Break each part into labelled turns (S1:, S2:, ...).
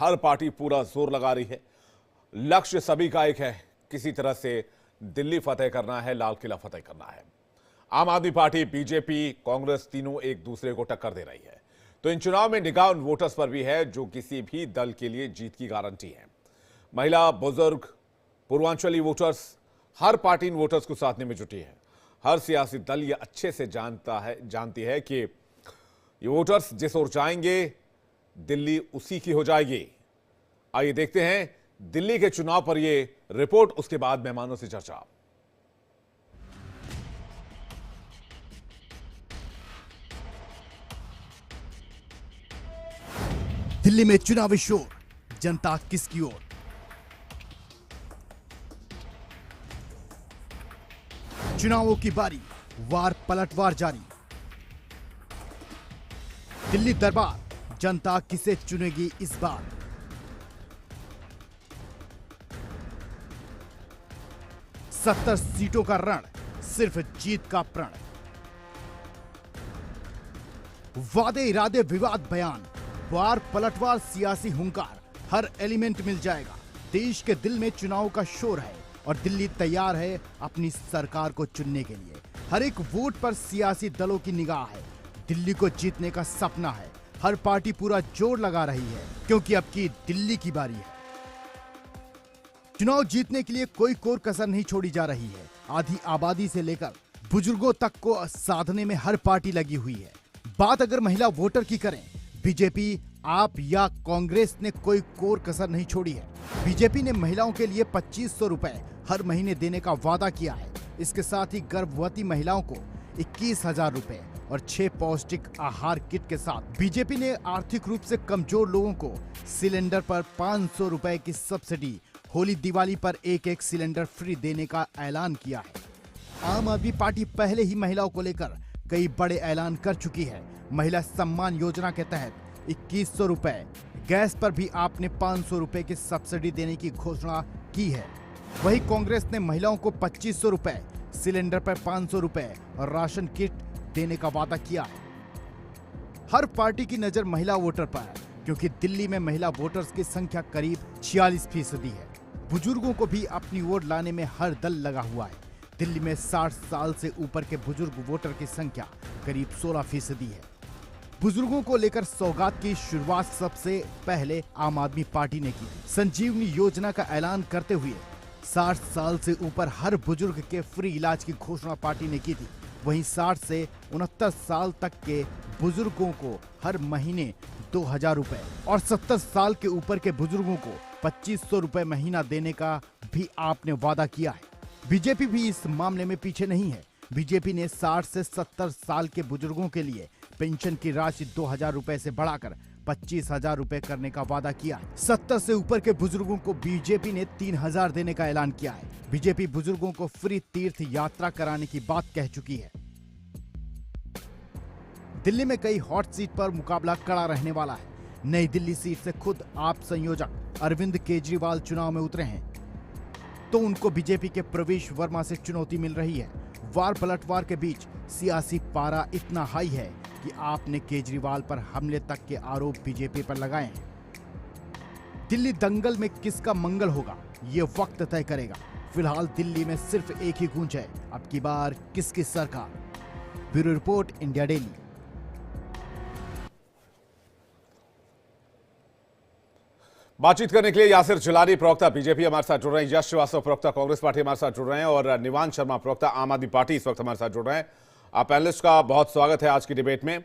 S1: हर party पूरा जोर लगा रही है। लक्ष्य सभी का एक है, किसी तरह से दिल्ली फतेह करना है, लाल किला फतेह करना है। आम आदमी पार्टी, बीजेपी, कांग्रेस तीनों एक दूसरे को टक्कर दे रही है। तो इन चुनाव में निगाह उन वोटर्स पर भी है जो किसी भी दल के लिए जीत की गारंटी है। महिला, बुजुर्ग, पूर्वांचली वोटर्स, हर पार्टी इन वोटर्स को साधने में जुटी है। हर सियासी दल ये अच्छे से जानती है कि ये वोटर्स जिस ओर जाएंगे दिल्ली उसी की हो जाएगी। आइए देखते हैं दिल्ली के चुनाव पर ये रिपोर्ट, उसके बाद मेहमानों से चर्चा।
S2: दिल्ली में चुनावी शोर, जनता किसकी ओर? चुनावों की बारी, वार पलटवार जारी। दिल्ली दरबार, जनता किसे चुनेगी इस बार? सत्तर सीटों का रण, सिर्फ जीत का प्रण। वादे इरादे विवाद बयान, वार पलटवार सियासी हुंकार, हर एलिमेंट मिल जाएगा। देश के दिल में चुनाव का शोर है और दिल्ली तैयार है अपनी सरकार को चुनने के लिए। हर एक वोट पर सियासी दलों की निगाह है। दिल्ली को जीतने का सपना है। हर पार्टी पूरा जोर लगा रही है क्योंकि अब की दिल्ली की बारी है। चुनाव जीतने के लिए कोई कोर कसर नहीं छोड़ी जा रही है। आधी आबादी से लेकर बुजुर्गों तक को साधने में हर पार्टी लगी हुई है। बात अगर महिला वोटर की करें, बीजेपी, आप या कांग्रेस ने कोई कोर कसर नहीं छोड़ी है। बीजेपी ने महिलाओं के लिए 2500 रुपए हर महीने देने का वादा किया है। इसके साथ ही गर्भवती महिलाओं को 21,000 रुपए और 6 पौष्टिक आहार किट के साथ बीजेपी ने आर्थिक रूप से कमजोर लोगों को सिलेंडर पर 500 रुपए की सब्सिडी, होली दिवाली पर एक सिलेंडर फ्री देने का ऐलान किया है। आम आदमी पार्टी पहले ही महिलाओं को लेकर कई बड़े ऐलान कर चुकी है। महिला सम्मान योजना के तहत 2100 रुपए, गैस पर भी आपने 500 रुपए की सब्सिडी देने की घोषणा की है। वहीं कांग्रेस ने महिलाओं को 2500 रुपए, सिलेंडर पर 500 रुपए और राशन किट देने का वादा किया है। हर पार्टी की नजर महिला वोटर पर है क्योंकि दिल्ली में महिला वोटर्स की संख्या करीब 46% है। बुजुर्गों को भी अपनी ओर लाने में हर दल लगा हुआ है। दिल्ली में 60 साल से ऊपर के बुजुर्ग वोटर की संख्या करीब 16% है। बुजुर्गों को लेकर सौगात की शुरुआत सबसे पहले आम आदमी पार्टी ने की। संजीवनी योजना का ऐलान करते हुए 60 साल से ऊपर हर बुजुर्ग के फ्री इलाज की घोषणा पार्टी ने की थी। वहीं 60 से 69 साल तक के बुजुर्गों को हर महीने 2000 रुपए और 70 साल के ऊपर के बुजुर्गों को 2500 रुपए महीना देने का भी आपने वादा किया है। बीजेपी भी इस मामले में पीछे नहीं है। बीजेपी ने 60 से 70 साल के बुजुर्गों के लिए पेंशन की राशि 2000 रुपए से बढ़ाकर 25,000 रुपए करने का वादा किया है। 70 से ऊपर के बुजुर्गों को बीजेपी ने 3000 देने का ऐलान किया है। बीजेपी बुजुर्गों को फ्री तीर्थ यात्रा कराने की बात कह चुकी है। दिल्ली में कई हॉट सीट पर मुकाबला कड़ा रहने वाला है। नई दिल्ली सीट से खुद आप संयोजक अरविंद केजरीवाल चुनाव में उतरे हैं तो उनको बीजेपी के प्रवेश वर्मा से चुनौती मिल रही है। वार पलटवार के बीच सियासी पारा इतना हाई है कि आपने केजरीवाल पर हमले तक के आरोप बीजेपी पर लगाए हैं। दिल्ली दंगल में किसका मंगल होगा ये वक्त तय करेगा। फिलहाल दिल्ली में सिर्फ एक ही गूंज है, अब की बार किसकी सरकार। Bureau report, India daily.
S1: बातचीत करने के लिए यासिर जिलानी प्रवक्ता बीजेपी हमारे साथ जुड़ रहे हैं, यश श्रीवास्तव प्रवक्ता कांग्रेस पार्टी हमारे साथ जुड़ रहे हैं और निवान शर्मा प्रवक्ता आम आदमी पार्टी इस वक्त हमारे साथ जुड़ रहे हैं। आप पैनलिस्ट का बहुत स्वागत है आज की डिबेट में।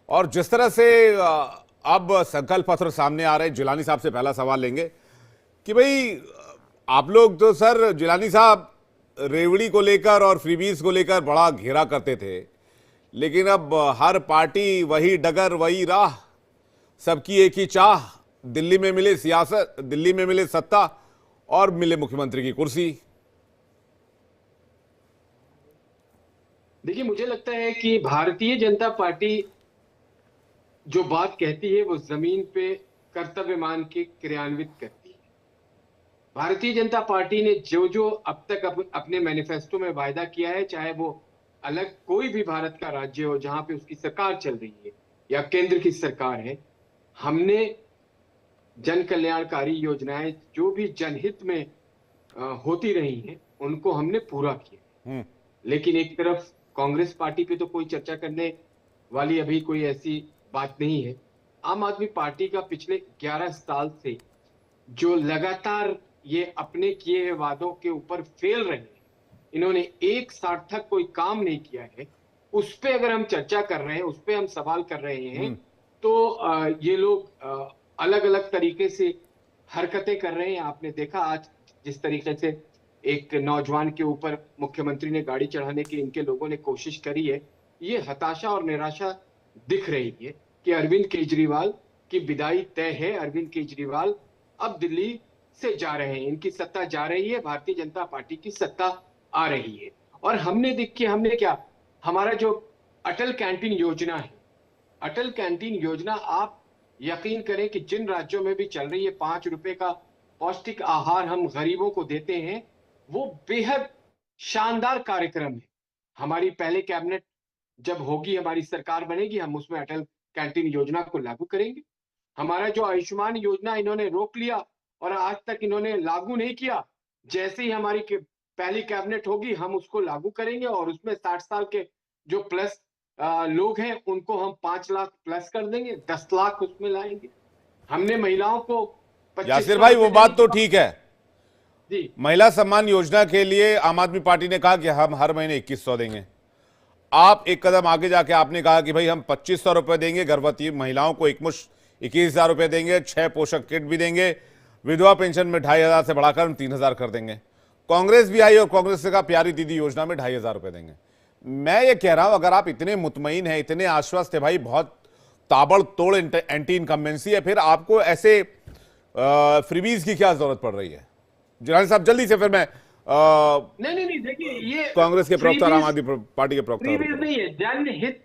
S1: और जिस तरह से अब संकल्प पत्र सामने आ रहे हैं, जिलानी साहब से पहला सवाल लेंगे कि भाई आप लोग तो सर, जिलानी साहब रेवड़ी को लेकर और फ्रीबीज को लेकर बड़ा घेरा करते थे, लेकिन अब हर पार्टी वही डगर वही राह, सबकी एक ही चाह, दिल्ली में मिले सियासत, दिल्ली में मिले सत्ता और मिले मुख्यमंत्री की कुर्सी।
S3: देखिए, मुझे लगता है कि भारतीय जनता पार्टी जो बात कहती है वो जमीन पे कर्तव्य मान के क्रियान्वित करती है। भारतीय जनता पार्टी ने जो जो अब तक अपने मैनिफेस्टो में वायदा किया है, चाहे वो अलग कोई भी भारत का राज्य हो जहां पे उसकी सरकार चल रही है या केंद्र की सरकार है, हमने जन कल्याणकारी योजनाएं जो भी जनहित में होती रही हैं उनको हमने पूरा किया। लेकिन एक तरफ कांग्रेस पार्टी पे तो कोई चर्चा करने वाली अभी कोई ऐसी बात नहीं है। आम आदमी पार्टी का पिछले 11 साल से जो लगातार ये अपने किए हुए वादों के ऊपर फेल रहे हैं, इन्होंने एक सार्थक कोई काम नहीं किया है, उस पे अगर हम चर्चा कर रहे हैं, उस पे हम सवाल कर रहे हैं, तो ये लोग अलग अलग तरीके से हरकतें कर रहे हैं। आपने देखा आज जिस तरीके से एक नौजवान के ऊपर मुख्यमंत्री ने गाड़ी चढ़ाने की इनके लोगों ने कोशिश करी है, ये हताशा और निराशा दिख रही है कि अरविंद केजरीवाल की विदाई तय है। अरविंद केजरीवाल अब दिल्ली से जा रहे हैं, इनकी सत्ता जा रही है, भारतीय जनता पार्टी की सत्ता आ रही है। और हमने क्या, हमारा जो अटल कैंटीन योजना है, अटल कैंटीन योजना आप यकीन करें कि जिन राज्यों में भी चल रही है, 5 रुपए का पौष्टिक आहार हम गरीबों को देते हैं, वो बेहद शानदार कार्यक्रम है। हमारी पहले कैबिनेट जब होगी, हमारी सरकार बनेगी, हम उसमें अटल कैंटीन योजना को लागू करेंगे। हमारा जो आयुष्मान योजना इन्होंने रोक लिया और आज तक इन्होंने लागू नहीं किया, जैसे ही हमारी पहली कैबिनेट होगी हम उसको लागू करेंगे और उसमें 60 साल के जो प्लस लोग हैं उनको हम 5 लाख प्लस कर देंगे, 10 लाख उसमें लाएंगे। हमने महिलाओं को 2500
S1: यासिर भाई वो बात तो ठीक है,
S3: जी,
S1: महिला सम्मान योजना के लिए आम आदमी पार्टी ने कहा कि हम हर महीने 2100 देंगे। आप एक कदम आगे जाके आपने कहा कि भाई हम 2500 रुपए देंगे, गर्भवती महिलाओं को एकमुश्त 21,000 रुपए देंगे, 6 पोषक किट भी देंगे, विधवा पेंशन में 2,500 से बढ़ाकर हम 3,000 कर देंगे। कांग्रेस भी आई और कांग्रेस से कहा प्यारी दीदी योजना में 2,500 रुपए देंगे। मैं ये कह रहा हूं अगर आप इतने मुतमईन हैं, इतने आश्वस्त है, भाई बहुत ताबड़तोड़ एंटी इनकम्बेंसी है, फिर आपको ऐसे फ्रीबीज की क्या जरूरत पड़ रही है? जिलानी साहब जल्दी से, फिर मैं
S3: नहीं, देखिए ये
S1: कांग्रेस के प्रवक्ता और आम आदमी पार्टी के प्रवक्ता
S3: नहीं है, जनहित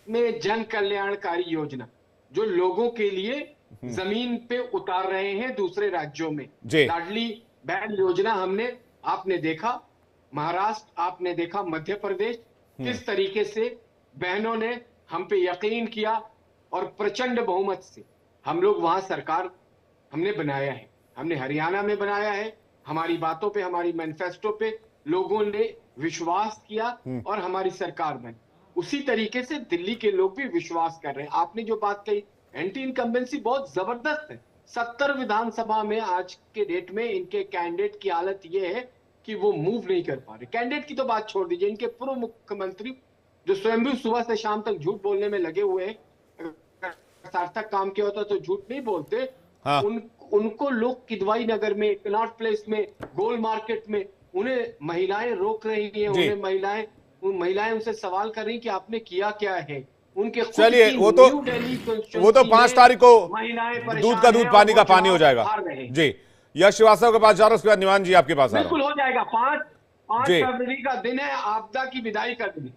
S3: में जन कल्याणकारी योजना जो लोगों के लिए जमीन पे उतार रहे हैं दूसरे राज्यों में। लाडली बहन योजना हमने, आपने देखा महाराष्ट्र, आपने देखा मध्य प्रदेश, किस तरीके से बहनों ने हम पे यकीन किया और प्रचंड बहुमत से हम लोग वहां सरकार हमने बनाया है। हमने हरियाणा में बनाया है, हमारी बातों पे, हमारी मैनिफेस्टो पे लोगों ने विश्वास किया और हमारी सरकार बनी। उसी तरीके से दिल्ली के लोग भी विश्वास कर रहे हैं। आपने जो बात कही एंटी इनकम्बेंसी बहुत जबरदस्त है। 70 विधानसभा में आज के डेट में इनके कैंडिडेट की हालत यह है कि वो मूव नहीं कर पा रहे। कैंडिडेट की तो बात छोड़ दीजिए, इनके पूर्व मुख्यमंत्री जो स्वयं सुबह से शाम तक झूठ बोलने में लगे हुए हैं, सार्थक काम किया होता तो झूठ नहीं बोलते। हाँ। उनको लोग किदवाई नगर में, कनॉट प्लेस में, गोल मार्केट में उन्हें महिलाएं रोक रही हैं, उन्हें महिलाएं उनसे सवाल कर रही कि आपने किया क्या है। उनके
S1: चलिए वो तो 5 तारीख को दूध का दूध पानी का पानी हो जाएगा। जी, यश श्रीवास्तव के पास जा रहा हूं, उसके बाद निवान जी आपके पास आ रहा हूं।
S3: बिल्कुल हो जाएगा। 5 फरवरी का दिन है, आपदा की विदाई का दिन।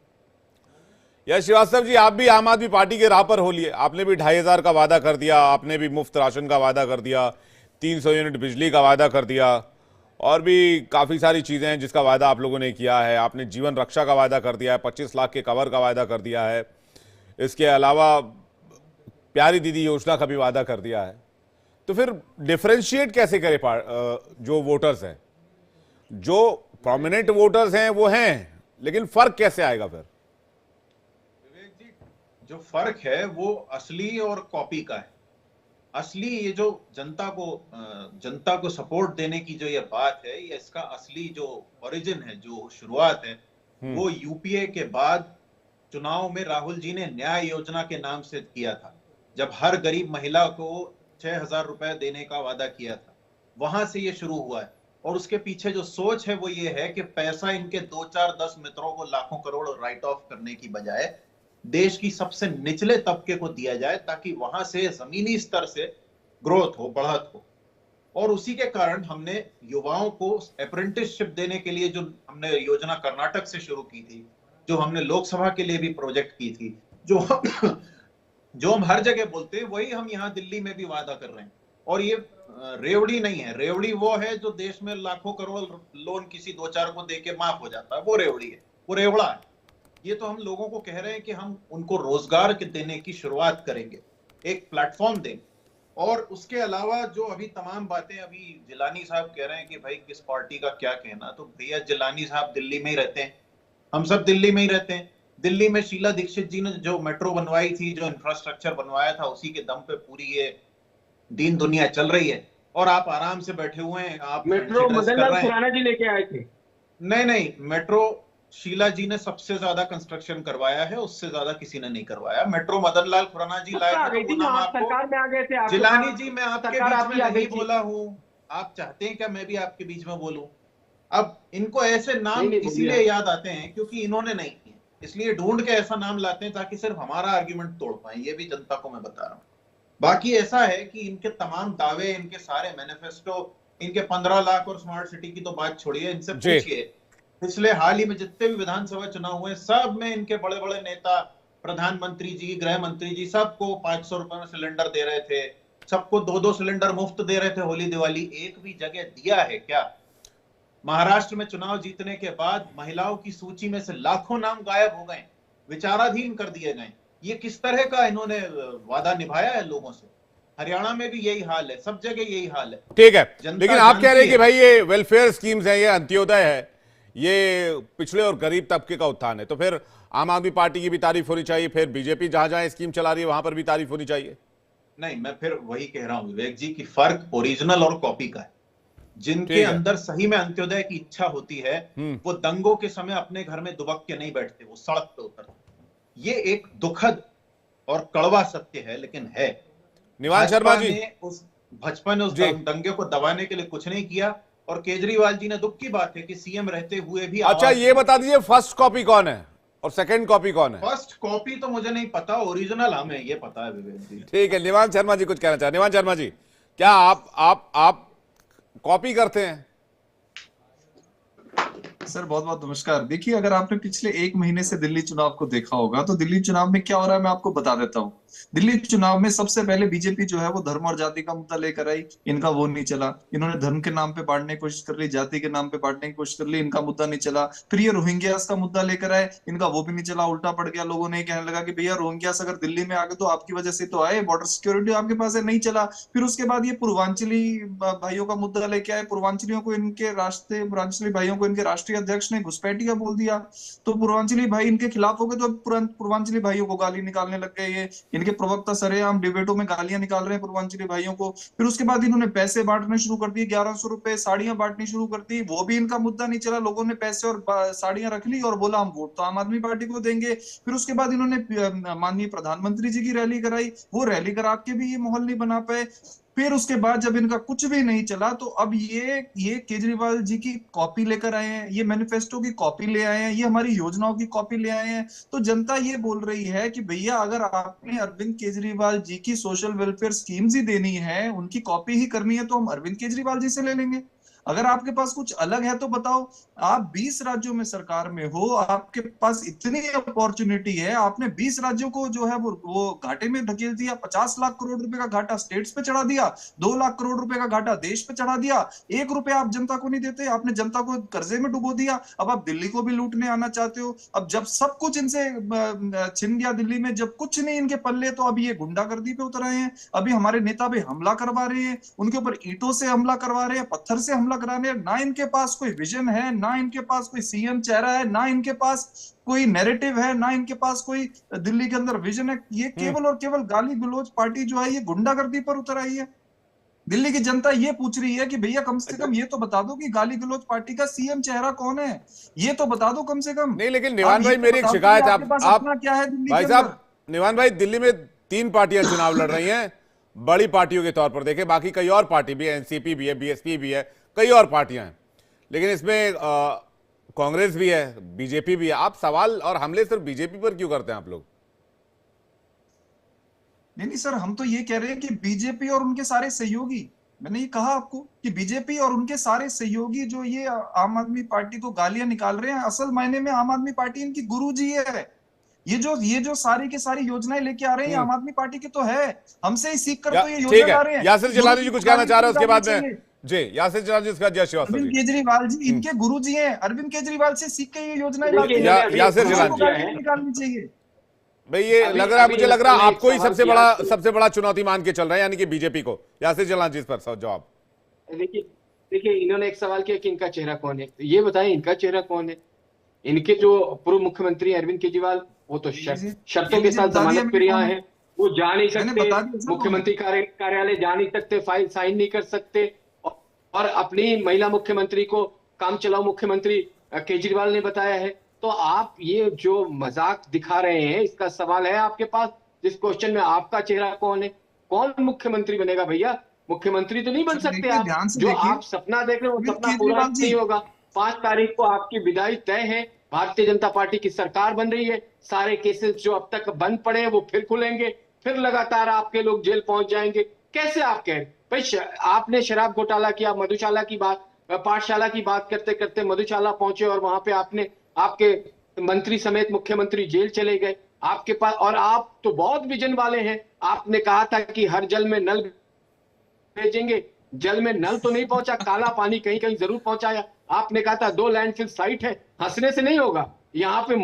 S1: यश श्रीवास्तव जी, आप भी आम आदमी पार्टी के राह पर हो लिए, आपने भी 2,500 का वादा कर दिया, आपने भी मुफ्त राशन का वादा कर दिया, 300 यूनिट बिजली का वादा कर दिया, और भी काफी सारी चीजें हैं जिसका वादा आप लोगों ने किया है। आपने जीवन रक्षा का वादा कर दिया है, 25 लाख के कवर का वादा कर दिया है, इसके अलावा प्यारी दीदी योजना का भी वादा कर दिया है। तो फिर डिफरेंशिएट कैसे करे जो वोटर्स हैं, जो प्रोमिनेंट वोटर्स हैं वो हैं, लेकिन फर्क कैसे आएगा फिर?
S4: जो फर्क है वो असली और कॉपी का है। असली ये जो जनता को सपोर्ट देने की जो ये बात है, ये इसका असली जो ओरिजिन है, जो शुरुआत है, वो यूपीए के बाद चुनाव में राहुल जी ने न्याय योजना के नाम से किया था, जब हर गरीब महिला को 6,000 रुपए देने का वादा किया था। वहां से ये शुरू हुआ है और उसके पीछे जो सोच है वो ये है कि पैसा इनके 2, 4, 10 मित्रों को लाखों करोड़ राइट ऑफ करने की बजाय देश की सबसे निचले तबके को दिया जाए, ताकि वहां से जमीनी स्तर से ग्रोथ हो, बढ़त हो। और उसी के कारण हमने युवाओं को अप्रेंटिसशिप देने के लिए जो हमने योजना कर्नाटक से शुरू की थी, जो हमने लोकसभा के लिए भी प्रोजेक्ट की थी, जो हम हर जगह बोलते हैं, वही हम यहाँ दिल्ली में भी वादा कर रहे हैं। और ये रेवड़ी नहीं है। रेवड़ी वो है जो देश में लाखों करोड़ लोन किसी 2-4 को देके माफ हो जाता है, वो रेवड़ी है, वो रेवड़ा है। ये तो हम लोगों को कह रहे हैं कि हम उनको रोजगार के देने की शुरुआत करेंगे, एक प्लेटफॉर्म देंगे। और उसके अलावा जो अभी तमाम बातें, अभी जिलानी साहब कह रहे हैं कि भाई किस पार्टी का क्या कहना, तो भैया जिलानी साहब दिल्ली में ही रहते हैं, हम सब दिल्ली में ही रहते हैं। दिल्ली में शीला दीक्षित जी ने जो मेट्रो बनवाई थी, जो इंफ्रास्ट्रक्चर बनवाया था, उसी के दम पे पूरी ये दीन दुनिया चल रही है, और आप आराम से बैठे हुए हैं, आप
S3: मेट्रो मदन लाल खुराना जी लेके आए थे।
S4: नहीं, मेट्रो शीला जी ने सबसे ज्यादा कंस्ट्रक्शन करवाया है, उससे ज्यादा किसी ने नहीं करवाया। मेट्रो मदन लाल खुराना जी लाए थे, तो वो नाम आपको,
S3: सरकार में आ गए थे।
S4: जिलानी जी मैं आपके बीच में नहीं बोला हूँ, आप चाहते हैं क्या मैं भी आपके बीच में बोलूं? अब इनको ऐसे नाम इसलिए याद आते हैं क्योंकि इन्होंने नहीं किए, इसलिए ढूंढ के ऐसा नाम लाते हैं ताकि सिर्फ हमारा आर्ग्यूमेंट तोड़ पाए। ये भी जनता को मैं बता रहा हूँ। बाकी ऐसा है कि इनके तमाम दावे, इनके सारे मैनिफेस्टो, इनके 15 लाख और स्मार्ट सिटी की तो बात छोड़िए, इनसे पूछिए पिछले हाल ही में जितने भी विधानसभा चुनाव हुए, सब में इनके बड़े बड़े नेता, प्रधानमंत्री जी, गृह मंत्री जी, सबको 500 रुपए में सिलेंडर दे रहे थे, सबको 2-2 सिलेंडर मुफ्त दे रहे थे होली दिवाली। एक भी जगह दिया है क्या? महाराष्ट्र में चुनाव जीतने के बाद महिलाओं की सूची में से लाखों नाम गायब हो गए, विचाराधीन कर दिए गए। ये किस तरह का इन्होंने वादा निभाया है लोगों से? हरियाणा में भी यही हाल है, सब जगह यही हाल है।
S1: ठीक है, लेकिन आप कह रहे हैं कि भाई ये वेलफेयर स्कीम्स हैं, ये अंत्योदय है, ये पिछड़े और गरीब तबके का उत्थान है, तो फिर आम आदमी पार्टी की भी तारीफ होनी चाहिए, फिर बीजेपी जहां जहां स्कीम चला रही है वहां पर भी तारीफ होनी चाहिए।
S4: नहीं, मैं फिर वही कह रहा हूं विवेक जी की फर्क ओरिजिनल और कॉपी का है। जिनके अंदर सही में अंत्योदय की इच्छा होती है, वो दंगों के समय अपने घर में दुबक के नहीं बैठते, वो सड़क पे उतरते। ये एक दुखद और कड़वा सत्य है, लेकिन है।
S1: निवान शर्मा जी,
S4: भाजपा ने उस दंगे को दबाने के लिए कुछ नहीं किया, और केजरीवाल जी ने, दुख की बात है कि सीएम रहते हुए भी।
S1: अच्छा, ये बता दीजिए फर्स्ट कॉपी कौन है और सेकंड कॉपी कौन है?
S4: फर्स्ट कॉपी तो मुझे नहीं पता, ओरिजिनल हमें ये पता है विवेक जी।
S1: ठीक है, निवान शर्मा जी कुछ कहना चाहे। निवान शर्मा जी, क्या आप कॉपी करते हैं?
S5: सर बहुत बहुत नमस्कार। देखिए, अगर आपने पिछले 1 महीने से दिल्ली चुनाव को देखा होगा तो दिल्ली चुनाव में क्या हो रहा है मैं आपको बता देता हूँ। दिल्ली चुनाव में सबसे पहले बीजेपी जो है वो धर्म और जाति का मुद्दा लेकर आई, इनका वो नहीं चला। इन्होंने धर्म के नाम पे बांटने की कोशिश कर ली, जाति के नाम पे बांटने की कोशिश कर ली, इनका मुद्दा नहीं चला। फिर ये रोहिंग्यास का मुद्दा लेकर आए, इनका वो भी नहीं चला, उल्टा पड़ गया। लोगों ने कहने लगा कि भैया रोहिंग्यास अगर दिल्ली में आ गए तो आपकी वजह से तो आए, बॉर्डर सिक्योरिटी आपके पास है, नहीं चला। फिर उसके बाद ये पूर्वांचली भाइयों का मुद्दा लेके आए, पूर्वांचलियों को पूर्वांचली भाइयों को इनके राष्ट्रीय अध्यक्ष ने घुसपैठिया बोल दिया, तो पूर्वांचली भाई इनके खिलाफ हो गए, तो पूर्वांचली भाइयों को गाली निकालने लग गए। ये इनके प्रवक्ता सरेआम डिबेटों में गालियां निकाल रहे हैं पूर्वांचली भाइयों को। फिर उसके बाद इन्होंने पैसे बांटने शुरू कर दिए, 1100 रुपए, साड़ियां बांटनी शुरू कर दी, वो भी इनका मुद्दा नहीं चला। लोगों ने पैसे और साड़ियां रख ली और बोला हम वोट तो आम आदमी पार्टी को देंगे। फिर उसके बाद इन्होंने माननीय प्रधानमंत्री जी की रैली कराई, वो रैली करा के भी ये माहौल नहीं बना पाए। फिर उसके बाद जब इनका कुछ भी नहीं चला तो अब ये केजरीवाल जी की कॉपी लेकर आए हैं, ये मैनिफेस्टो की कॉपी ले आए हैं, ये हमारी योजनाओं की कॉपी ले आए हैं। तो जनता ये बोल रही है कि भैया अगर आपने अरविंद केजरीवाल जी की सोशल वेलफेयर स्कीम्स ही देनी है, उनकी कॉपी ही करनी है, तो हम अरविंद केजरीवाल जी से ले लेंगे। अगर आपके पास कुछ अलग है तो बताओ। आप 20 राज्यों में सरकार में हो, आपके पास इतनी अपॉर्चुनिटी है, आपने 20 राज्यों को जो है वो घाटे में धकेल दिया। 50 लाख करोड़ रुपए का घाटा स्टेट्स पे चढ़ा दिया, 2 लाख करोड़ रुपए का घाटा देश पे चढ़ा दिया। 1 रुपया आप जनता को नहीं देते, आपने जनता को कर्जे में डुबो दिया। अब आप दिल्ली को भी लूटने आना चाहते हो। अब जब सब कुछ इनसे छिन गया दिल्ली में, जब कुछ नहीं इनके पल्ले, तो अब ये गुंडागर्दी पे उतर आए हैं। अभी हमारे नेता पे हमला करवा रहे हैं, उनके ऊपर ईंटों से हमला करवा रहे हैं, पत्थर से हमला कराने। ना इनके पास कोई विजन है, ना इनके पास कोई सीएम चेहरा है, ना इनके पास कोई नैरेटिव है, ना इनके पास कोई दिल्ली के अंदर विजन है। ये केवल और केवल गाली गलौज पार्टी जो है ये गुंडागर्दी पर उतर आई है। दिल्ली की जनता ये पूछ रही है कि भैया कम से कम ये तो बता दो कि गाली गलौज पार्टी का सीएम चेहरा कौन है, ये तो बता दो कम से कम।
S1: नहीं, लेकिन निवान भाई मेरी एक शिकायत, आप
S5: क्या है दिल्ली
S1: भाई साहब, निवान भाई, दिल्ली में 3 पार्टियां चुनाव लड़ रही हैं बड़ी पार्टियों के तौर पर देखें, बाकी कई और पार्टी भी है, एनसीपी भी है, बीएसपी भी है, कई और पार्टियां हैं, लेकिन इसमें कांग्रेस भी है, बीजेपी भी है। आप सवाल और हमले सिर्फ बीजेपी पर क्यों करते हैं आप लोग?
S5: नहीं सर, हम तो ये कह रहे हैं कि बीजेपी और उनके सारे सहयोगी, मैंने ये कहा आपको कि बीजेपी और उनके सारे सहयोगी जो ये आम आदमी पार्टी को गालियां निकाल रहे हैं, असल मायने में आम आदमी पार्टी इनकी गुरुजी है। ये जो सारी की सारी योजनाएं लेके आ रहे हैं आम आदमी पार्टी के तो है, हमसे ही सीख कर तो ये योजना ला रहे हैं।
S1: यासिर जिलानी जी कुछ कहना चाह रहे हैं, उसके बाद में जी यासिर जिलानी जी, उसका जय श्रीवास्तव जी।
S5: अरविंद केजरीवाल जी इनके गुरुजी हैं, अरविंद केजरीवाल से सीख के ये योजनाएं लाते हैं।
S1: यासिर जिलानी
S5: निकालनी चाहिए।
S1: भाई ये
S3: अभी-
S1: लग रहा है,
S3: अभी
S1: मुझे लग रहा है
S3: इन्होंने एक
S1: आपको ही
S3: सवाल
S1: सबसे बड़ा चुनौती मान के चल रहा है, यानी कि बीजेपी को। यासिर जलान जी इस पर जवाब।
S3: देखिए देखिए, इन्होंने एक सवाल किया कि इनका चेहरा कौन है, तो ये बताएं इनका चेहरा कौन है। इनके जो पूर्व मुख्यमंत्री अरविंद केजरीवाल, वो तो
S5: ये लीजिए,
S3: शर्तों
S5: ये
S3: के
S5: लीजिए,
S3: साथ
S5: बता दिया
S3: जमानत पर
S5: मैंने
S3: यहाँ
S5: कौन है।
S3: है। वो जा नहीं
S5: मैंने
S3: सकते,
S5: बता दिया सर कौन है।
S3: मुख्यमंत्री कार्यालय जा नहीं सकते, फाइल साइन नहीं कर सकते, और अपनी महिला मुख्यमंत्री को काम चलाओ मुख्यमंत्री केजरीवाल ने बताया है। तो आप ये जो मजाक दिखा रहे हैं, इसका सवाल है आपके पास, जिस क्वेश्चन में आपका चेहरा कौन है, कौन मुख्यमंत्री बनेगा भैया? मुख्यमंत्री तो नहीं बन
S5: सर
S3: सकते
S5: देखिए,
S3: आप।
S5: ध्यान से
S3: जो
S5: देखिए,
S3: आप सपना देख रहे हो वो
S5: अरविंद
S3: सपना पूरा
S5: केजरीवाल जी।
S3: नहीं होगा। 5 तारीख को आपकी विदाई तय है, भारतीय जनता पार्टी की सरकार बन रही है, सारे केसेस जो अब तक बंद पड़े हैं वो फिर खुलेंगे, फिर लगातार आपके लोग जेल पहुंच जाएंगे। कैसे आप कह रहे भाई, आपने शराब घोटाला किया, मधुशाला की बात, पाठशाला की बात करते करते मधुशाला पहुंचे, और वहां पे आपने, आपके मंत्री समेत मुख्यमंत्री जेल चले गए। आपके पास, और आप तो बहुत विजन वाले हैं, आपने कहा था कि हर जल में नल भेजेंगे, जल में नल तो नहीं पहुंचा, काला पानी कहीं कहीं जरूर पहुंचाया। आपने कहा था 2 लैंडफिल साइट है, हंसने से नहीं होगा। यहाँ पे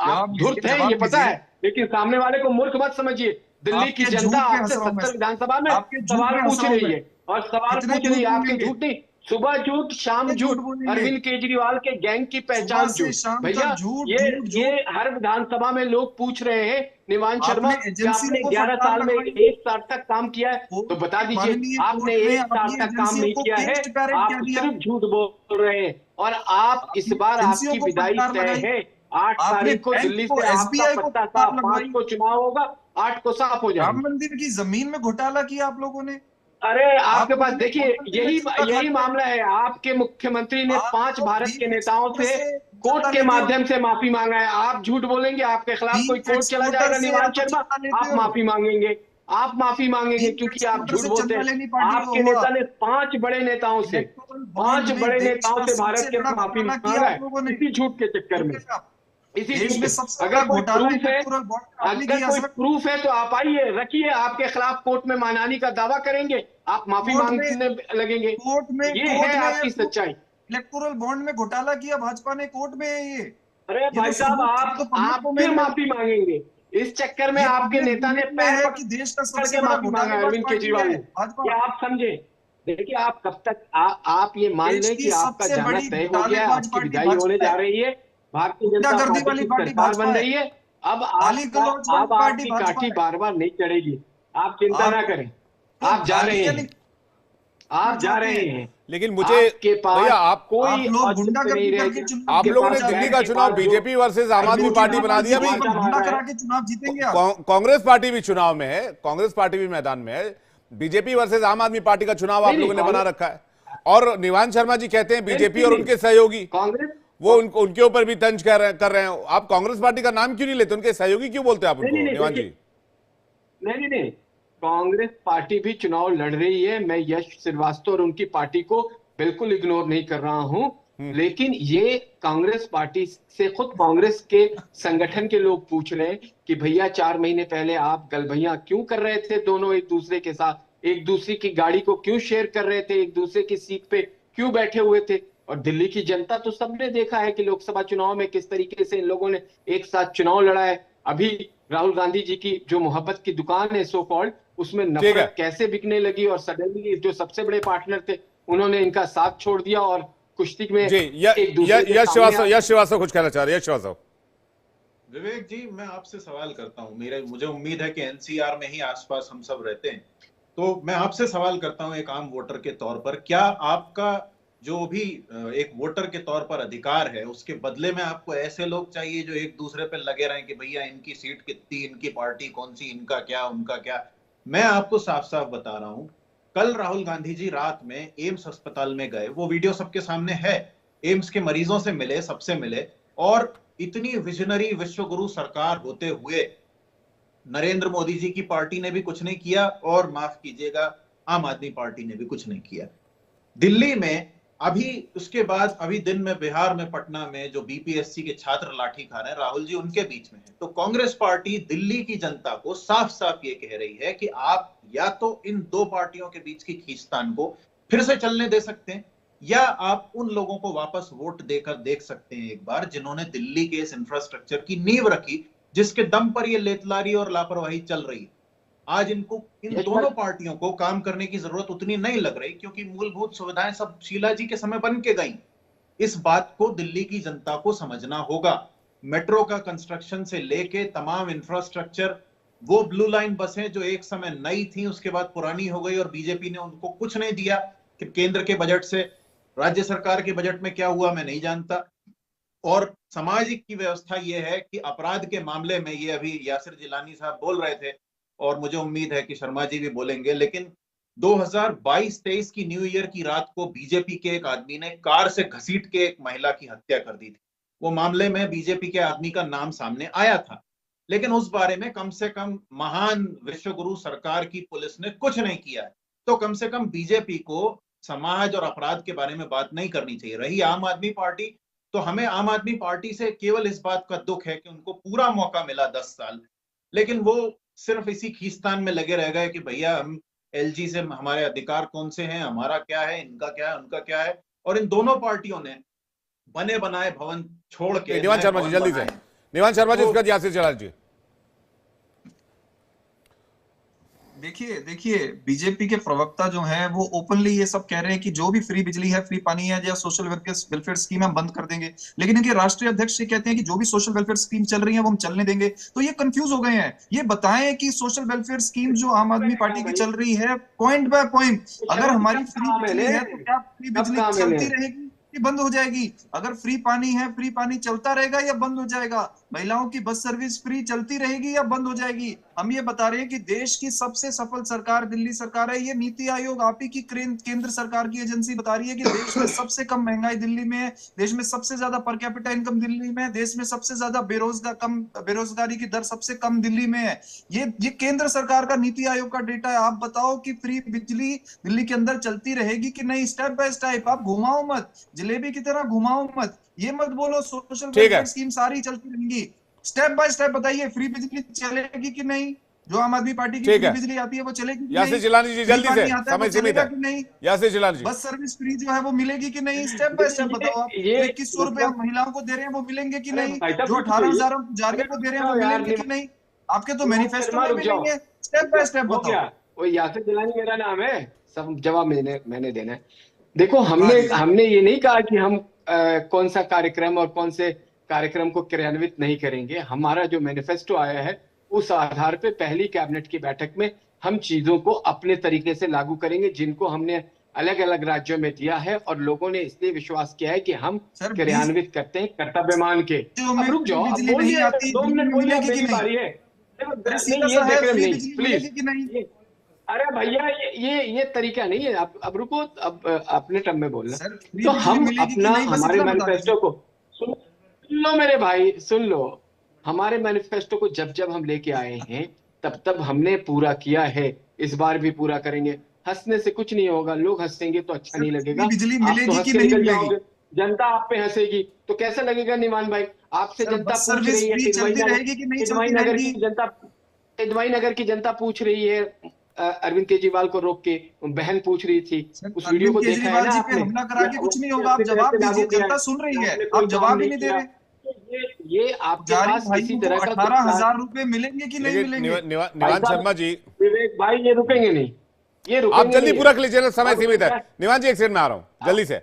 S3: आप धूर्त हैं, ये पता है, लेकिन सामने वाले को मूर्ख मत समझिए। दिल्ली की
S5: आपके
S3: जनता
S5: झूठ पे
S3: आपसे
S5: हंस रहा हूं मैं
S3: 70
S5: सर।
S3: विधानसभा में
S5: आपके झूठ
S3: सवाल
S5: पे हंस
S3: पूछ
S5: रहा हूं
S3: रही
S5: मैं।
S3: है, और सवाल
S5: कितने
S3: पूछ रही
S5: झूठ
S3: है आपके
S5: बोलेंगे?
S3: झूठ नहीं, सुबह झूठ शाम
S5: कितने झूठ
S3: झूठ,
S5: बोलेंगे?
S3: अरविंद केजरीवाल के गैंग की
S5: सुबह
S3: पहचान
S5: से
S3: झूठ।
S5: शाम
S3: भैया
S5: तक झूठ
S3: ये
S5: झूठ
S3: ये
S5: झूठ।
S3: हर विधानसभा में लोग पूछ रहे हैं, निवान शर्मा
S5: आपने
S3: क्या
S5: एजेंसियों
S3: आपने
S5: को
S3: 11
S5: फटकार
S3: साल में
S5: लगवाई।
S3: एक सार्थक काम किया है? तो बता दीजिए,
S5: माननीय
S3: आपने
S5: कोर्ट में
S3: एक
S5: अपनी
S3: सार्थक काम
S5: एजेंसियों
S3: नहीं
S5: को
S3: किया
S5: क्यों
S3: है।
S5: डिस्पैरेज
S3: आप
S5: किया दिया?
S3: सिर्फ झूठ बोल रहे हैं, और आप इस
S5: अपनी
S3: बार
S5: एजेंसियों
S3: आपकी
S5: को
S3: विदाई
S5: फटकार
S3: तय
S5: लगाई।
S3: है। 8
S5: आपने
S3: तारीख को
S5: बैंक
S3: दिल्ली
S5: को,
S3: से आपका
S5: एसबीआई को
S3: पत्ता
S5: फटकार
S3: साफ, 5
S5: लगवाई।
S3: को चुनाव होगा, 8 को साफ हो
S5: राम
S3: जाएंगे।
S5: मंदिर की जमीन में घोटाला किया आप लोगों ने।
S3: अरे आपके
S5: आप
S3: पास
S5: लोगों ने
S3: देखिए,
S5: कॉमन
S3: यही
S5: इलेक्शन का
S3: यही
S5: खाते हैं।
S3: मामला है। आपके मुख्यमंत्री ने
S5: आप
S3: 5
S5: लोग
S3: भारत के
S5: डीप
S3: नेताओं
S5: एक्सपोर्टर
S3: से
S5: से
S3: कोर्ट
S5: चंदा
S3: के
S5: लेते हो।
S3: माध्यम से माफी मांगा है। आप झूठ बोलेंगे, आपके खिलाफ कोई
S5: डीप
S3: कोर्ट चला
S5: एक्सपोर्टर
S3: जाएगा,
S5: से
S3: निवान
S5: आप
S3: शर्मा,
S5: चंदा लेते
S3: आप
S5: हो।
S3: माफी मांगेंगे। आप माफी मांगेंगे
S5: डीप
S3: क्योंकि आप
S5: एक्सपोर्टर
S3: झूठ
S5: से
S3: बोलते
S5: चंदा
S3: हैं।
S5: लेनी पार्टी को
S3: आपके
S5: हुआ।
S3: नेता ने 5 बड़े नेताओं से,
S5: इलेक्टोरल बॉन्ड
S3: 5
S5: में
S3: बड़े
S5: देश
S3: नेताओं
S5: का
S3: से भारत
S5: सबसे
S3: के
S5: बड़ा
S3: माफी
S5: घोटाला किया
S3: मांगा
S5: आप
S3: है,
S5: लोगों ने।
S3: इसी झूठ के चक्कर में, इसी
S5: देश
S3: झूठ
S5: में
S3: के।
S5: सबसे
S3: अगर
S5: बड़ा
S3: कोई
S5: घोटाला
S3: प्रूफ है,
S5: इलेक्टोरल बॉन्ड में आपने
S3: अगर
S5: किया
S3: कोई
S5: सर।
S3: प्रूफ है तो आप आइए, रखिए, आपके खिलाफ कोर्ट में मानहानि का दावा करेंगे, आप माफी
S5: कोर्ट में
S3: मांगने लगेंगे। ये है आपकी सच्चाई।
S5: इलेक्टोरल बॉन्ड में घोटाला किया भाजपा ने, कोर्ट में है ये।
S3: अरे
S5: ये तो
S3: भाई साहब,
S5: सबूत है, तो पब्लिक
S3: आप फिर
S5: डोमेन में।
S3: माफी मांगेंगे। इस चक्कर में
S5: ये
S3: आपके
S5: पब्लिक
S3: नेता ने
S5: डोमेन में
S3: पैर
S5: है
S3: पकड़
S5: कि देश का सबसे
S3: के
S5: बड़ा
S3: माफी मांगा है,
S5: घोटालेबाज
S3: अरविंद
S5: पार्टी
S3: केजरीवाल
S5: है
S3: ने।
S5: भाजपा।
S3: क्या आप समझे? देखिए, आप कब तक आप ये मान
S5: देश
S3: लें
S5: की
S3: कि आपका
S5: सबसे
S3: जाना
S5: बड़ी
S3: तय हो गया है,
S5: घोटालेबाज
S3: आपकी
S5: पार्टी
S3: विदाई होने
S5: भाजपा
S3: जा
S5: है।
S3: रही है, भारतीय जनता
S5: गुंडागर्दी
S3: पार्टी
S5: वाली
S3: की
S5: पार्टी
S3: सरकार बन
S5: भाजपा है।
S3: रही है। अब
S5: गाली गलौज वाली
S3: अब
S5: पार्टी
S3: आपकी
S5: भाजपा
S3: काठी
S5: है।
S3: बार बार नहीं चढ़ेगी, आप चिंता ना
S5: आप
S3: करें।
S5: तो
S3: आप जा रहे
S5: गाली
S3: हैं, आप जा
S5: चाहते
S3: रहे
S5: हैं।
S3: हैं।
S1: लेकिन मुझे
S3: आपके पास
S1: भैया आप
S3: कोई
S5: लोग
S3: औचित्य
S5: गुंडागर्दी
S3: नहीं
S5: करके
S3: रहेगा।
S5: चुनाव
S1: आप
S3: आपके
S1: लोगों ने
S3: पास
S1: दिल्ली
S3: बैठ
S1: का
S3: के
S1: चुनाव
S3: पास जो
S1: बीजेपी वर्सेस आम आदमी
S3: अरविंद
S1: पार्टी बना
S3: केजरीवाल
S1: दिया
S3: जी
S1: भाई।
S3: बाटा मार
S5: गुंडा
S3: रहा
S5: करा
S3: है।
S5: के चुनाव जीतेंगे आप।
S1: कांग्रेस पार्टी भी चुनाव में है, कांग्रेस पार्टी भी मैदान में है। बीजेपी वर्सेस आम आदमी पार्टी का चुनाव आप
S3: नहीं,
S1: लोगों ने बना
S3: कांग्रेस-
S1: रखा है। और निवान शर्मा जी कहते हैं बीजेपी और
S3: नहीं,
S1: उनके सहयोगी,
S3: कांग्रेस
S1: वो उनके ऊपर भी तंज कर रहे हैं। आप कांग्रेस पार्टी का नाम क्यों नहीं लेते? उनके सहयोगी क्यों बोलते हैं आप उनको,
S3: नहीं,
S1: निवान जी?
S3: नहीं, कांग्रेस पार्टी भी चुनाव लड़ रही है। मैं यश श्रीवास्तव और उनकी पार्टी को बिल्कुल इग्नोर नहीं कर रहा हूं, लेकिन ये कांग्रेस पार्टी से खुद कांग्रेस के संगठन के लोग पूछ रहे हैं कि भैया 4 महीने पहले आप गलभैया क्यों कर रहे थे, दोनों एक दूसरे के साथ, एक दूसरे की गाड़ी को क्यों शेयर कर रहे थे, एक दूसरे की सीट पे क्यों बैठे हुए थे। और दिल्ली की जनता तो सबने देखा है कि लोकसभा चुनाव में किस तरीके से इन लोगों ने एक साथ चुनाव लड़ा है। अभी राहुल गांधी जी की जो मोहब्बत की दुकान है सो कॉल्ड, उसमें नफरत कैसे बिकने लगी, और सडनली जो सबसे बड़े पार्टनर थे उन्होंने इनका साथ छोड़ दिया और कुश्ती में
S1: जी
S3: एक दूसरे के
S1: यश
S3: सामने
S1: श्रीवास्तव कुछ कहना चाह रहे हैं। यश श्रीवास्तव।
S4: विवेक जी, मैं आपसे सवाल करता हूं। मुझे उम्मीद है कि एनसीआर में ही आसपास हम सब रहते हैं, तो मैं आपसे सवाल करता हूं एक आम वोटर के तौर पर, क्या आपका जो भी एक वोटर के तौर पर अधिकार है, उसके बदले में आपको ऐसे लोग चाहिए जो एक दूसरे पे लगे रहें कि भैया इनकी सीट कितनी, इनकी पार्टी कौन सी, इनका क्या, उनका क्या? मैं आपको साफ साफ बता रहा हूं, कल राहुल गांधी जी रात में एम्स अस्पताल में गए, वो वीडियो सबके सामने है, एम्स के मरीजों से मिले, सबसे मिले, और इतनी विजनरी विश्वगुरु सरकार होते हुए नरेंद्र मोदी जी की पार्टी ने भी कुछ नहीं किया, और माफ कीजिएगा आम आदमी पार्टी ने भी कुछ नहीं किया। दिल्ली में अभी उसके बाद अभी दिन में बिहार में, पटना में जो बीपीएससी के छात्र लाठी खा रहे हैं, राहुल जी उनके बीच में है। तो कांग्रेस पार्टी दिल्ली की जनता को साफ साफ ये कह रही है कि आप या तो इन दो पार्टियों के बीच की खींचतान को फिर से चलने दे सकते हैं, या आप उन लोगों को वापस वोट देकर देख सकते हैं एक बार, जिन्होंने दिल्ली के इस इंफ्रास्ट्रक्चर की नींव रखी जिसके दम पर ये लेतलारी और लापरवाही चल रही है। आज इन दोनों पार्टियों को काम करने की जरूरत उतनी नहीं लग रही, क्योंकि मूलभूत सुविधाएं सब शीला जी के समय बन के गई। इस बात को दिल्ली की जनता को समझना होगा। मेट्रो का कंस्ट्रक्शन से लेके तमाम इंफ्रास्ट्रक्चर, वो ब्लू लाइन बसें जो एक समय नई थी उसके बाद पुरानी हो गई और बीजेपी ने उनको कुछ नहीं दिया, कि केंद्र के बजट से राज्य सरकार के बजट में क्या हुआ मैं नहीं जानता। और सामाजिक की व्यवस्था यह है कि अपराध के मामले में, ये अभी यासिर जिलानी साहब बोल रहे थे और मुझे उम्मीद है कि शर्मा जी भी बोलेंगे, लेकिन 2022-23 की न्यू ईयर की रात को बीजेपी के एक आदमी ने कार से घसीट के एक महिला की हत्या कर दी थी। वो मामले में बीजेपी के आदमी का नाम सामने आया था, लेकिन उस बारे में कम से कम महान विश्वगुरु सरकार की पुलिस ने कुछ नहीं किया है। तो कम से कम बीजेपी को समाज और अपराध के बारे में बात नहीं करनी चाहिए। रही आम आदमी पार्टी, तो हमें आम आदमी पार्टी से केवल इस बात का दुख है कि उनको पूरा मौका मिला 10 साल, लेकिन वो सिर्फ इसी खींचतान में लगे रह गए कि भैया हम एलजी से हमारे अधिकार कौन से हैं, हमारा क्या है, इनका क्या है, उनका क्या है। और इन दोनों पार्टियों ने बने बनाए भवन छोड़ के
S1: निवान शर्मा जी जल्दी से, निवान शर्मा जी, उसका यासिर जिलानी जी।
S5: देखिए बीजेपी के प्रवक्ता जो हैं वो ओपनली ये सब कह रहे हैं कि जो भी फ्री बिजली है, फ्री पानी है या सोशल वेलफेयर स्कीम हम बंद कर देंगे। लेकिन इनके राष्ट्रीय अध्यक्ष ये कहते हैं कि जो भी सोशल वेलफेयर स्कीम चल रही है वो हम चलने देंगे। तो ये कंफ्यूज हो गए हैं। ये बताएं कि सोशल वेलफेयर स्कीम जो आम आदमी पार्टी की चल रही है, पॉइंट बाय पॉइंट, अगर हमारी फ्री बिजली है तो क्या फ्री बिजली चलती रहेगी कि बंद हो जाएगी? अगर फ्री पानी है, फ्री पानी चलता रहेगा या बंद हो जाएगा? महिलाओं की बस सर्विस फ्री चलती रहेगी या बंद हो जाएगी? हम ये बता रहे हैं कि देश की सबसे सफल सरकार दिल्ली सरकार है। ये नीति आयोग आप ही की केंद्र सरकार की एजेंसी बता रही है कि देश में सबसे कम महंगाई दिल्ली में है, देश में सबसे ज्यादा पर कैपिटा इनकम दिल्ली में है, देश में सबसे ज्यादा बेरोजगारी की दर सबसे कम दिल्ली में है। ये केंद्र सरकार का नीति आयोग का डेटा है। आप बताओ कि फ्री बिजली दिल्ली के अंदर चलती रहेगी कि नहीं? स्टेप बाय स्टेप, आप घुमाओ मत, जलेबी की तरह घुमाओ मत। ये मत बोलो सोशल वेलफेयर स्कीम सारी चलती रहेंगी। स्टेप बाय स्टेप बताइए, फ्री बिजली चलेगी कि नहीं? जो आम आदमी पार्टी की फ्री बिजली आती है वो चलेगी कि
S1: यासिर जिलानी जी जल्दी से, समय सीमित है।
S5: नहीं
S1: यासिर जिलानी जी,
S5: बस सर्विस फ्री जो है वो मिलेगी कि नहीं? स्टेप बाय स्टेप बताओ। आप 2100 रुपए महिलाओं को दे रहे हैं वो मिलेंगे कि नहीं? जो 18,000 पुजारियों को दे रहे हैं वो मिलेंगे कि नहीं? आपके तो मैनिफेस्टो में मिलेंगे। स्टेप बाय स्टेप बताओ।
S3: वो यासिर जिलानी मेरा नाम है, सब जवाब मैंने देना है। देखो, हमने ये नहीं कहा कि हम कौन सा कार्यक्रम और कौन से कार्यक्रम को क्रियान्वित नहीं करेंगे। हमारा जो मैनिफेस्टो आया है उस आधार पे पहली कैबिनेट की बैठक में हम चीजों को अपने तरीके से लागू करेंगे, जिनको हमने अलग अलग राज्यों में दिया है और लोगों ने इसलिए विश्वास किया है कि हम क्रियान्वित करते हैं कर्तव्य मान के। अब रुक जाओ, अब बोलिए, 2 मिनट बोलिए, मेरी बारी है। प्लीज, अरे भैया ये तरीका नहीं है। अब रुको, अब अपने टर्म में बोलना। तो हम अपना हमारे मैनिफेस्टो को सुन लो मेरे भाई, सुन लो। हमारे मैनिफेस्टो को जब हम लेके आए हैं तब हमने पूरा किया है, इस बार भी पूरा करेंगे। हंसने से कुछ नहीं होगा, लोग हंसेंगे तो अच्छा नहीं लगेगा।
S5: बिजली
S3: आप
S5: मिलेगी
S3: तो
S5: कि नहीं मिलेगी?
S3: जनता आप पे हंसेगी तो कैसा लगेगा निमान भाई? आपसे जनता पूछ रही है, इदवाई नगर की जनता पूछ रही है, अरविंद केजरीवाल को रोक के बहन पूछ रही थी। उस वीडियो को देखा है ना आपने?
S5: हमला करा के कुछ नहीं होगा। आप जवाब दीजिए, जनता सुन रही है, आप जवाब ही नहीं दे रहे।
S3: ये आपके पास किसी तरह का
S5: 18,000 रुपए मिलेंगे कि नहीं मिलेंगे?
S1: निवान शर्मा जी,
S3: विवेक भाई, ये रुकेंगे नहीं, ये रुकेंगे।
S1: आप जल्दी पूरा कर लीजिए ना, समय सीमित है। निवान जी एक सेकंड में आ रहा हूं, जल्दी से।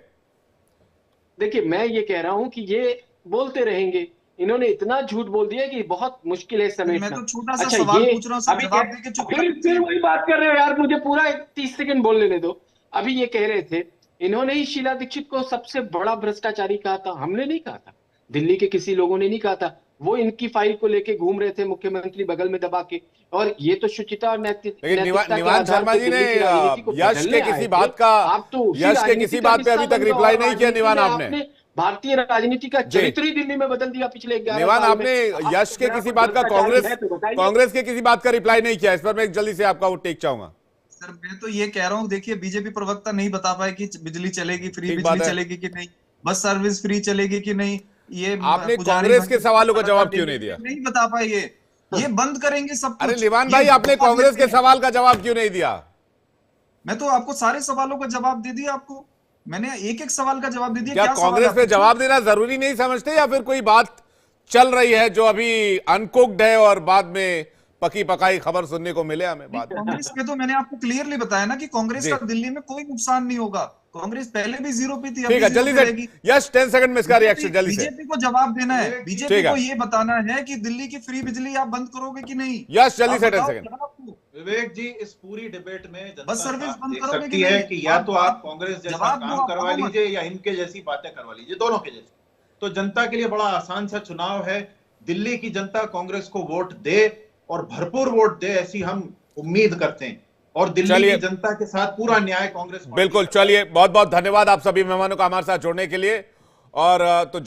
S3: देखिए, मैं ये कह रहा हूं कि ये बोलते रहेंगे। इन्होंने इतना झूठ बोल दिया कि बहुत मुश्किल है समेटना।
S5: मैं तो छोटा सा सवाल पूछ रहा हूं, सब जवाब देके चुप।
S3: फिर वही बात कर रहे हो यार, मुझे पूरा 30 सेकंड बोल लेने दो। अभी ये कह रहे थे, इन्होंने ही शीला दीक्षित को सबसे बड़ा भ्रष्टाचारी कहा था। हमने नहीं कहा था, दिल्ली के किसी लोगों ने नहीं कहा था। वो इनकी फाइल को लेके घूम रहे थे मुख्यमंत्री बगल में दबा के। और ये तो शुचिता और नैतिकता।
S1: निवान शर्मा जी ने यश के किसी बात पे अभी तक रिप्लाई नहीं किया। निवान, आपने
S3: भारतीय राजनीति का चरित्र ही दिल्ली में बदल दिया पिछले 11 साल में।
S1: निवान, आपने यश के किसी बात का, कांग्रेस के किसी बात का रिप्लाई नहीं किया। इस पर मैं जल्दी से आपका वो टेक चाहूंगा।
S5: सर, मैं तो ये कह रहा हूँ, देखिए बीजेपी प्रवक्ता नहीं बता पाए कि बिजली चलेगी, फ्री बिजली चलेगी कि नहीं, बस सर्विस फ्री चलेगी कि नहीं। ये
S1: आपने कांग्रेस के सवालों का जवाब क्यों नहीं दिया?
S5: नहीं बता पाए। ये बंद करेंगे सब कुछ।
S1: अरे निवान भाई, आपने कांग्रेस के सवाल का जवाब क्यों नहीं दिया?
S5: मैं तो आपको सारे सवालों का जवाब दे दिया। आपको मैंने एक सवाल का जवाब दे दिया।
S1: क्या कांग्रेस पे जवाब देना जरूरी नहीं समझते, या फिर कोई बात चल रही है जो अभी अनकुक्ड है और बाद में पकी पकाई खबर सुनने को मिले हमें बाद में?
S5: कांग्रेस में तो मैंने आपको क्लियरली बताया ना कि कांग्रेस
S1: जी।
S5: का दिल्ली में कोई नुकसान नहीं होगा। कांग्रेस पहले भी 0 पे थी,
S1: ठीक है, जल्दी से यस 10 सेकंड में इसका रिएक्शन जल्दी से।
S5: बीजेपी को जवाब देना है, बीजेपी
S1: ठीक है।
S5: को ये बताना है कि दिल्ली की फ्री बिजली आप बंद करोगे कि नहीं।
S1: यस जल्दी
S5: आप
S1: से 10
S5: बताओ
S1: सेकंड।
S5: जवाब दो।
S4: विवेक जी, इस पूरी डिबेट में जनता
S5: बस सर्विस
S4: साफ
S5: बंद
S4: देख
S5: करोगे
S4: सकती
S5: कि
S4: है
S5: नहीं?
S4: कि या तो
S5: आप
S4: आप कांग्रेस जैसा
S5: जवाब दो,
S4: काम
S5: आप
S4: करवा
S5: आओ मत।
S4: लीजिए या इनके जैसी बातें करवा लीजिए, दोनों के जैसी। तो जनता के लिए बड़ा आसान सा चुनाव है। दिल्ली की जनता कांग्रेस को वोट दे और भरपूर वोट दे, ऐसी हम उम्मीद करते हैं। और दिल्ली
S1: चलिए।
S4: की जनता के साथ पूरा न्याय कांग्रेस पार्टी
S1: बिल्कुल,
S4: करवाएगी।
S1: चलिए बहुत बहुत धन्यवाद आप सभी मेहमानों का हमारे साथ जुड़ने के लिए। और तो